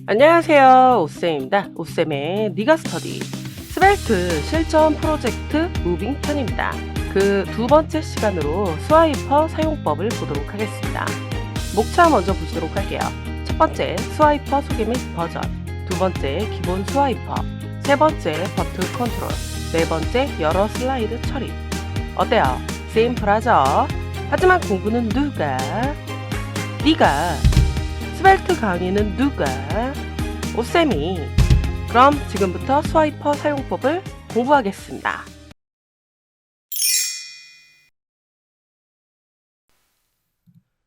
안녕하세요. 오쌤입니다. 오쌤의 니가 스터디 스벨트 실전 프로젝트 무빙 편입니다. 그 두 번째 시간으로 스와이퍼 사용법을 보도록 하겠습니다. 목차 먼저 보시도록 할게요. 첫 번째 스와이퍼 소개 및 버전, 두 번째 기본 스와이퍼, 세 번째 버튼 컨트롤, 네 번째 여러 슬라이드 처리. 어때요? 심플하죠? 하지만 공부는 누가? 네가. 스벨트 강의는 누가? 오쌤이. 그럼 지금부터 스와이퍼 사용법을 공부하겠습니다.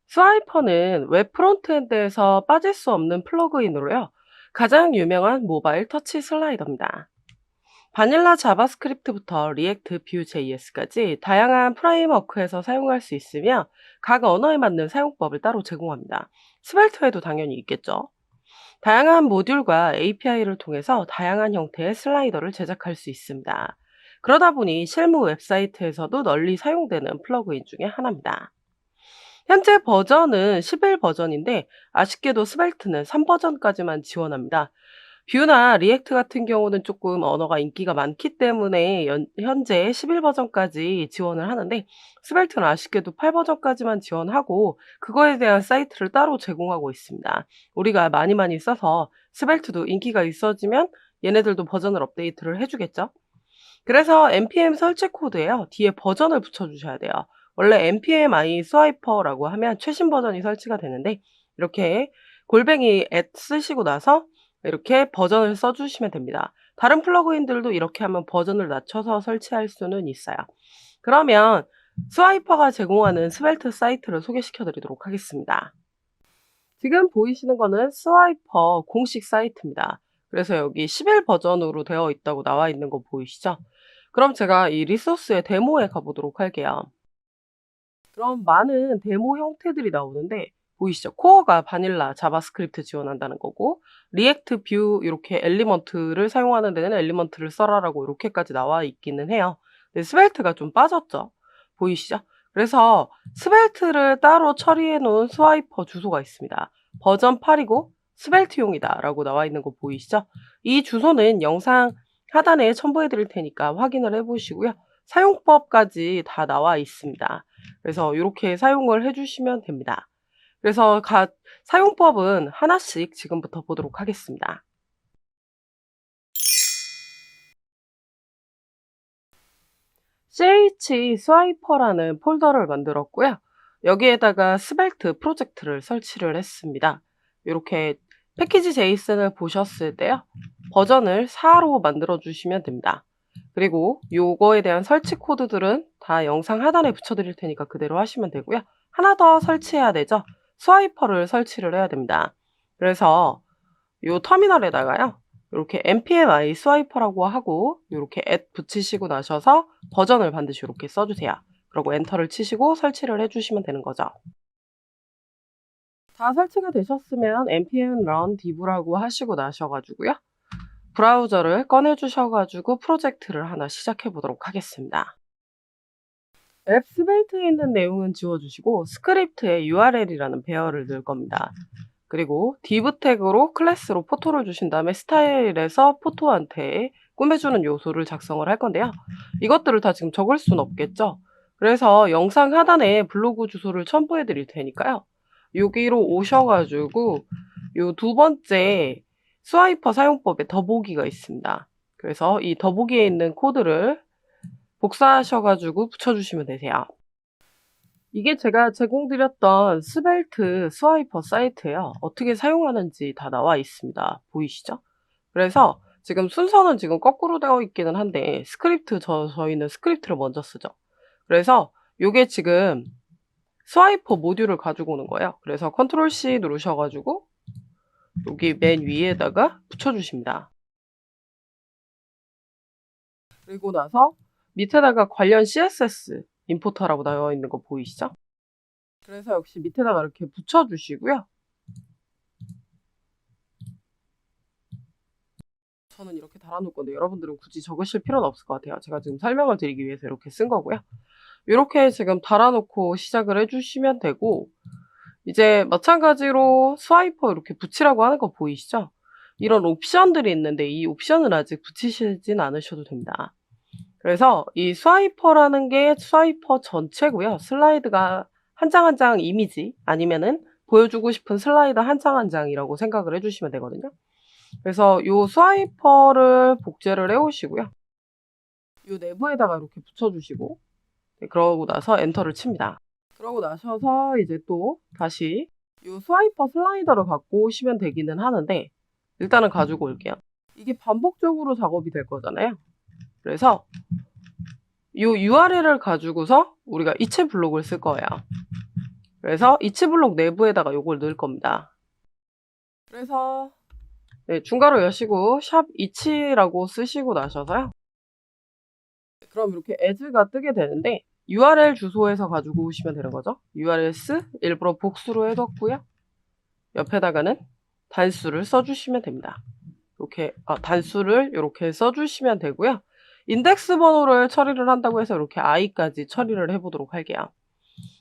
스와이퍼는 웹 프론트엔드에서 빠질 수 없는 플러그인으로요. 가장 유명한 모바일 터치 슬라이더입니다. 바닐라 자바스크립트부터 리액트, 뷰, JS까지 다양한 프레임워크에서 사용할 수 있으며 각 언어에 맞는 사용법을 따로 제공합니다. 스벨트에도 당연히 있겠죠. 다양한 모듈과 API를 통해서 다양한 형태의 슬라이더를 제작할 수 있습니다. 그러다 보니 실무 웹사이트에서도 널리 사용되는 플러그인 중에 하나입니다. 현재 버전은 11 버전인데 아쉽게도 스벨트는 3 버전까지만 지원합니다. 뷰나 리액트 같은 경우는 조금 언어가 인기가 많기 때문에 현재 11 버전까지 지원을 하는데 스벨트는 아쉽게도 8 버전까지만 지원하고 그거에 대한 사이트를 따로 제공하고 있습니다. 우리가 많이 써서 스벨트도 인기가 있어지면 얘네들도 버전을 업데이트를 해주겠죠. 그래서 npm 설치 코드에요. 뒤에 버전을 붙여주셔야 돼요. 원래 npm i 스와이퍼라고 하면 최신 버전이 설치가 되는데 이렇게 골뱅이 at 쓰시고 나서 이렇게 버전을 써주시면 됩니다. 다른 플러그인들도 이렇게 하면 버전을 낮춰서 설치할 수는 있어요. 그러면 스와이퍼가 제공하는 스벨트 사이트를 소개시켜 드리도록 하겠습니다. 지금 보이시는 거는 스와이퍼 공식 사이트입니다. 그래서 여기 11 버전으로 되어 있다고 나와 있는 거 보이시죠? 그럼 제가 이 리소스의 데모에 가보도록 할게요. 그럼 많은 데모 형태들이 나오는데 보이시죠? 코어가 바닐라 자바스크립트 지원한다는 거고 리액트, 뷰 이렇게 엘리먼트를 사용하는 데는 엘리먼트를 써라라고 이렇게까지 나와 있기는 해요. 근데 스벨트가 좀 빠졌죠? 보이시죠? 그래서 스벨트를 따로 처리해 놓은 스와이퍼 주소가 있습니다. 버전 8이고 스벨트용이다 라고 나와 있는 거 보이시죠? 이 주소는 영상 하단에 첨부해 드릴 테니까 확인을 해 보시고요. 사용법까지 다 나와 있습니다. 그래서 이렇게 사용을 해주시면 됩니다. 그래서 사용법은 하나씩 지금부터 보도록 하겠습니다. ch 스와이퍼라는 폴더를 만들었고요. 여기에다가 스벨트 프로젝트를 설치를 했습니다. 이렇게 패키지 제이슨을 보셨을 때요. 버전을 4로 만들어 주시면 됩니다. 그리고 요거에 대한 설치 코드들은 다 영상 하단에 붙여드릴 테니까 그대로 하시면 되고요. 하나 더 설치해야 되죠. 스와이퍼를 설치를 해야 됩니다. 그래서 요 터미널에다가요. 이렇게 npm i 스와이퍼라고 하고 이렇게 at 붙이시고 나셔서 버전을 반드시 이렇게 써주세요. 그리고 엔터를 치시고 설치를 해주시면 되는 거죠. 다 설치가 되셨으면 npm run div라고 하시고 나셔가지고요. 브라우저를 꺼내주셔가지고 프로젝트를 하나 시작해 보도록 하겠습니다. 앱 스벨트에 있는 내용은 지워주시고 스크립트에 url이라는 배열을 넣을 겁니다. 그리고 div 태그로 클래스로 포토를 주신 다음에 스타일에서 포토한테 꾸며주는 요소를 작성을 할 건데요. 이것들을 다 지금 적을 수는 없겠죠. 그래서 영상 하단에 블로그 주소를 첨부해 드릴 테니까요. 여기로 오셔가지고 요 두 번째 스와이퍼 사용법에 더보기가 있습니다. 그래서 이 더보기에 있는 코드를 복사하셔가지고 붙여주시면 되세요. 이게 제가 제공드렸던 스벨트 스와이퍼 사이트예요. 어떻게 사용하는지 다 나와 있습니다. 보이시죠? 그래서 지금 순서는 지금 거꾸로 되어 있기는 한데 저희는 스크립트를 먼저 쓰죠. 그래서 요게 지금 스와이퍼 모듈을 가지고 오는 거예요. 그래서 컨트롤 C 누르셔가지고 여기 맨 위에다가 붙여주십니다. 그리고 나서 밑에다가 관련 CSS 임포터라고 나와 있는 거 보이시죠? 그래서 역시 밑에다가 이렇게 붙여주시고요. 저는 이렇게 달아놓을 건데 여러분들은 굳이 적으실 필요는 없을 것 같아요. 제가 지금 설명을 드리기 위해서 이렇게 쓴 거고요. 이렇게 지금 달아놓고 시작을 해주시면 되고 이제 마찬가지로 스와이퍼 이렇게 붙이라고 하는 거 보이시죠? 이런 옵션들이 있는데 이 옵션은 아직 붙이시진 않으셔도 됩니다. 그래서 이 스와이퍼라는 게 스와이퍼 전체고요. 슬라이드가 한 장 한 장 이미지 아니면은 보여주고 싶은 슬라이드 한 장 한 장이라고 생각을 해 주시면 되거든요. 그래서 요 스와이퍼를 복제를 해 오시고요. 요 내부에다가 이렇게 붙여 주시고 네, 그러고 나서 엔터를 칩니다. 그러고 나셔서 이제 또 다시 요 스와이퍼 슬라이더를 갖고 오시면 되기는 하는데 일단은 가지고 올게요. 이게 반복적으로 작업이 될 거잖아요. 그래서 요 URL을 가지고서 우리가 이체 블록을 쓸 거예요. 그래서 이체 블록 내부에다가 요걸 넣을 겁니다. 그래서 네, 중괄호 여시고 샵 이치라고 쓰시고 나셔서요. 그럼 이렇게 as가 뜨게 되는데 URL 주소에서 가지고 오시면 되는 거죠. URLs 일부러 복수로 해뒀고요. 옆에다가는 단수를 써주시면 됩니다. 이렇게 단수를 이렇게 써주시면 되고요. 인덱스 번호를 처리를 한다고 해서 이렇게 i까지 처리를 해보도록 할게요.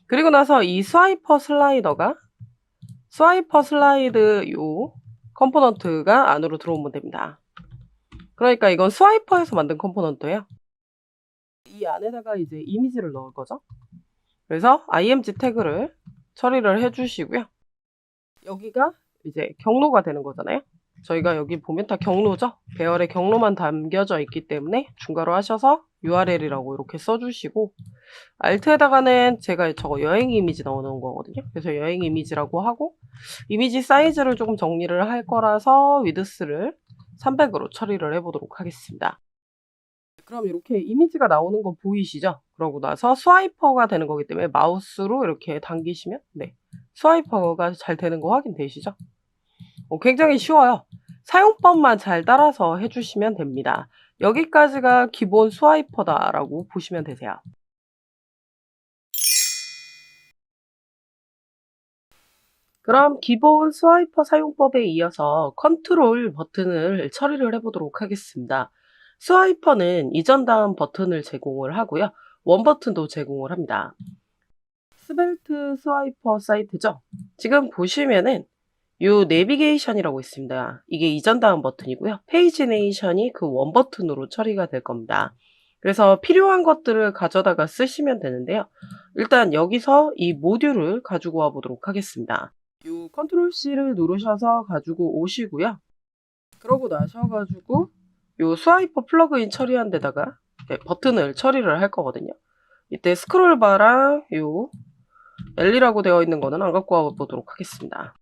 그리고 나서 이 스와이퍼 슬라이드 요 컴포넌트가 안으로 들어오면 됩니다. 그러니까 이건 스와이퍼에서 만든 컴포넌트예요. 이 안에다가 이제 이미지를 넣을 거죠. 그래서 img 태그를 처리를 해주시고요. 여기가 이제 경로가 되는 거잖아요. 저희가 여기 보면 다 경로죠. 배열에 경로만 담겨져 있기 때문에 중괄호 하셔서 URL이라고 이렇게 써주시고 Alt에다가는 제가 저거 여행 이미지 넣어놓은 거거든요. 그래서 여행 이미지라고 하고 이미지 사이즈를 조금 정리를 할 거라서 위드스를 300으로 처리를 해보도록 하겠습니다. 그럼 이렇게 이미지가 나오는 거 보이시죠? 그러고 나서 스와이퍼가 되는 거기 때문에 마우스로 이렇게 당기시면 네, 스와이퍼가 잘 되는 거 확인되시죠? 굉장히 쉬워요. 사용법만 잘 따라서 해주시면 됩니다. 여기까지가 기본 스와이퍼다라고 보시면 되세요. 그럼 기본 스와이퍼 사용법에 이어서 컨트롤 버튼을 처리를 해보도록 하겠습니다. 스와이퍼는 이전 다음 버튼을 제공을 하고요. 원 버튼도 제공을 합니다. 스벨트 스와이퍼 사이트죠. 지금 보시면은 요 내비게이션이라고 있습니다. 이게 이전 다음 버튼이고요. 페이지네이션이 그 원 버튼으로 처리가 될 겁니다. 그래서 필요한 것들을 가져다가 쓰시면 되는데요. 일단 여기서 이 모듈을 가지고 와 보도록 하겠습니다. 요 컨트롤 C를 누르셔서 가지고 오시고요. 그러고 나셔가지고 요 스와이퍼 플러그인 처리한 데다가 버튼을 처리를 할 거거든요. 이때 스크롤바랑 요 L이라고 되어 있는 거는 안 갖고 와 보도록 하겠습니다.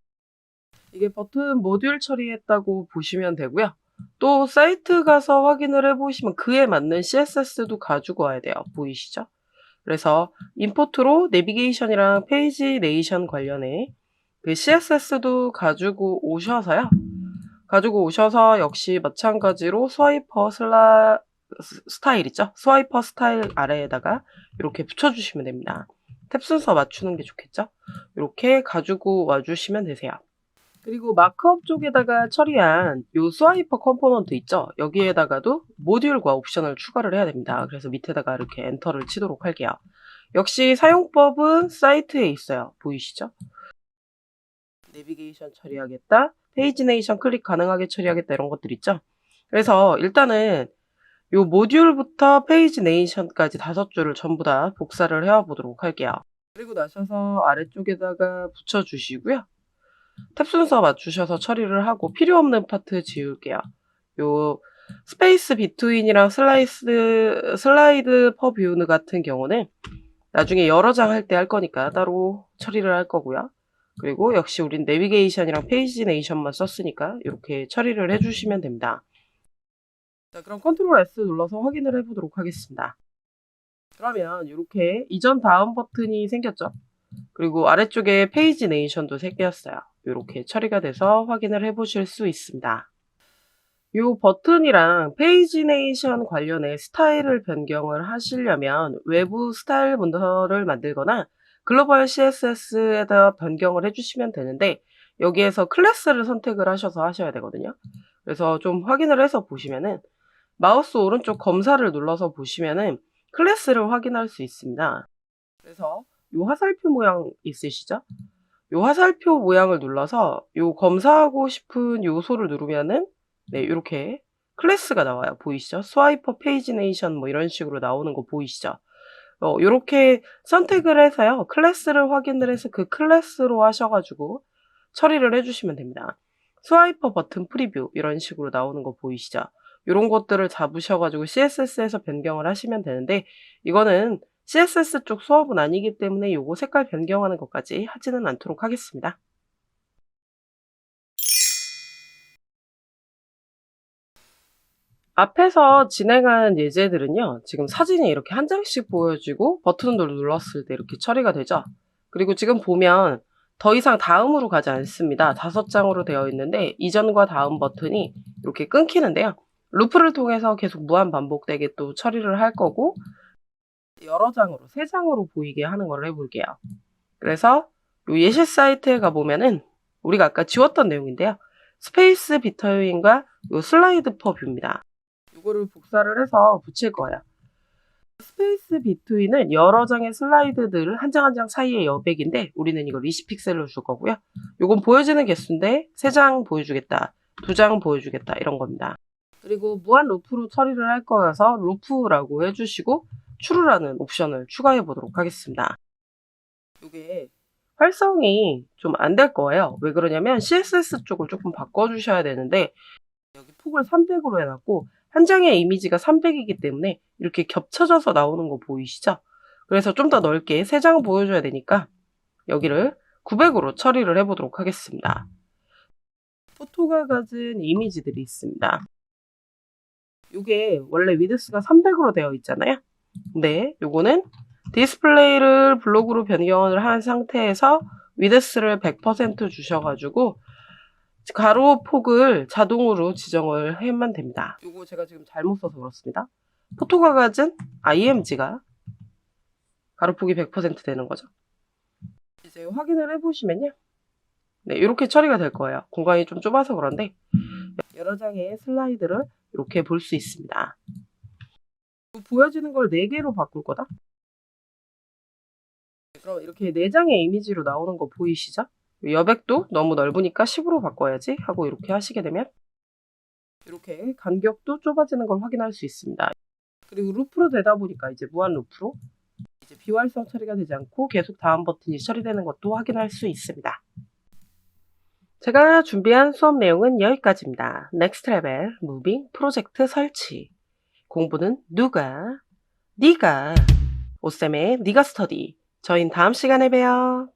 이게 버튼 모듈 처리했다고 보시면 되고요. 또 사이트 가서 확인을 해보시면 그에 맞는 CSS도 가지고 와야 돼요. 보이시죠? 그래서 임포트로 내비게이션이랑 페이지 네이션 관련해 그 CSS도 가지고 오셔서요. 가지고 오셔서 역시 마찬가지로 스와이퍼 스타일 있죠? 스와이퍼 스타일 아래에다가 이렇게 붙여주시면 됩니다. 탭 순서 맞추는 게 좋겠죠? 이렇게 가지고 와주시면 되세요. 그리고 마크업 쪽에다가 처리한 요 스와이퍼 컴포넌트 있죠? 여기에다가도 모듈과 옵션을 추가를 해야 됩니다. 그래서 밑에다가 이렇게 엔터를 치도록 할게요. 역시 사용법은 사이트에 있어요. 보이시죠? 내비게이션 처리하겠다, 페이지네이션 클릭 가능하게 처리하겠다 이런 것들 있죠? 그래서 일단은 요 모듈부터 페이지네이션까지 5줄을 전부 다 복사를 해와 보도록 할게요. 그리고 나셔서 아래쪽에다가 붙여주시고요. 탭 순서 맞추셔서 처리를 하고 필요 없는 파트 지울게요. 요 스페이스 비트윈이랑 슬라이드 퍼 뷰 같은 경우는 나중에 여러 장 할 때 할 거니까 따로 처리를 할 거고요. 그리고 역시 우린 내비게이션이랑 페이지네이션만 썼으니까 이렇게 처리를 해주시면 됩니다. 자, 그럼 컨트롤 S 눌러서 확인을 해보도록 하겠습니다. 그러면 이렇게 이전 다음 버튼이 생겼죠. 그리고 아래쪽에 페이지네이션도 생겼어요. 이렇게 처리가 돼서 확인을 해보실 수 있습니다. 이 버튼이랑 페이지네이션 관련해 스타일을 변경을 하시려면 외부 스타일 문서를 만들거나 글로벌 CSS에다 변경을 해주시면 되는데 여기에서 클래스를 선택을 하셔서 하셔야 되거든요. 그래서 좀 확인을 해서 보시면은 마우스 오른쪽 검사를 눌러서 보시면은 클래스를 확인할 수 있습니다. 그래서 이 화살표 모양 있으시죠? 요 화살표 모양을 눌러서 요 검사하고 싶은 요소를 누르면은 네, 요렇게 클래스가 나와요. 보이시죠? 스와이퍼 페이지네이션 뭐 이런 식으로 나오는 거 보이시죠? 요렇게 선택을 해서요. 클래스를 확인을 해서 그 클래스로 하셔 가지고 처리를 해 주시면 됩니다. 스와이퍼 버튼 프리뷰 이런 식으로 나오는 거 보이시죠? 요런 것들을 잡으셔 가지고 CSS에서 변경을 하시면 되는데 이거는 CSS 쪽 수업은 아니기 때문에 요거 색깔 변경하는 것까지 하지는 않도록 하겠습니다. 앞에서 진행한 예제들은요. 지금 사진이 이렇게 한 장씩 보여지고 버튼을 눌렀을 때 이렇게 처리가 되죠. 그리고 지금 보면 더 이상 다음으로 가지 않습니다. 5장으로 되어 있는데 이전과 다음 버튼이 이렇게 끊기는데요. 루프를 통해서 계속 무한 반복되게 또 처리를 할 거고 여러 장으로 3장으로 보이게 하는 걸 해볼게요. 그래서 요 예시 사이트에 가보면은 우리가 아까 지웠던 내용인데요. 스페이스 비터윈과 요 슬라이드 퍼 뷰입니다. 이거를 복사를 해서 붙일 거예요. 스페이스 비트윈은 여러 장의 슬라이드들 한 장 한 장 사이의 여백인데 우리는 이걸 20픽셀로 줄 거고요. 이건 보여지는 개수인데 3장 보여주겠다, 2장 보여주겠다 이런 겁니다. 그리고 무한 루프로 처리를 할 거여서 루프라고 해주시고 추루라는 옵션을 추가해 보도록 하겠습니다. 이게 활성이 좀 안 될 거예요. 왜 그러냐면 CSS 쪽을 조금 바꿔주셔야 되는데 여기 폭을 300으로 해놨고 한 장의 이미지가 300이기 때문에 이렇게 겹쳐져서 나오는 거 보이시죠? 그래서 좀 더 넓게 3장 보여줘야 되니까 여기를 900으로 처리를 해보도록 하겠습니다. 포토가 가진 이미지들이 있습니다. 이게 원래 위드스가 300으로 되어 있잖아요. 근데 요거는 디스플레이를 블록으로 변경을 한 상태에서 위드스를 100% 주셔가지고 가로 폭을 자동으로 지정을 하면 됩니다. 이거 제가 지금 잘못 써서 그렇습니다. 포토가 가진 IMG가 가로폭이 100% 되는 거죠. 이제 확인을 해보시면요. 네, 이렇게 처리가 될 거예요. 공간이 좀 좁아서 그런데 여러 장의 슬라이드를 이렇게 볼 수 있습니다. 보여지는 걸 4개로 바꿀 거다. 그럼 이렇게 4장의 이미지로 나오는 거 보이시죠? 여백도 너무 넓으니까 10으로 바꿔야지 하고 이렇게 하시게 되면 이렇게 간격도 좁아지는 걸 확인할 수 있습니다. 그리고 루프로 되다 보니까 이제 무한 루프로 이제 비활성 처리가 되지 않고 계속 다음 버튼이 처리되는 것도 확인할 수 있습니다. 제가 준비한 수업 내용은 여기까지입니다. 넥스트 레벨 무빙 프로젝트 설치. 공부는 누가? 네가. 오쌤의 네가 스터디. 저희는 다음 시간에 봬요.